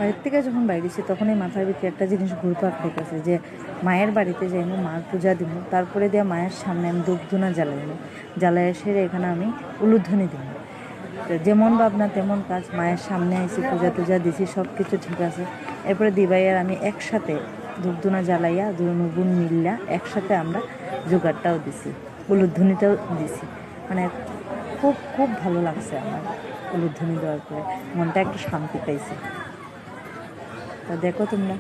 বাড়ির থেকে যখন বাইরেছি তখনই মাথার ভিতরে একটা জিনিস ঘুরপাক খাইতেছে যে মায়ের বাড়িতে যাইব, মার পূজা দিব, তারপরে দিয়ে মায়ের সামনে আমি ধূপধুনা জ্বালাইব, জ্বালাই সেরে এখানে আমি উলুধ্বনি দিব। তো যেমন ভাবনা তেমন কাজ, মায়ের সামনে আইসি, পূজা টুজা দিছি, সব কিছু ঠিক আছে। এরপরে দিবাইয়ার আমি একসাথে ধূপধুনা জ্বালাইয়া দুনো বোন মিল্লা একসাথে আমরা জোগাড়টাও দিছি, উলুধ্বনিটাও দিছি। মানে খুব খুব ভালো লাগছে আমার উলুধ্বনি দেওয়ার পরে, মনটা একটু শান্তি পাইছে। তা দেখো তোমরা।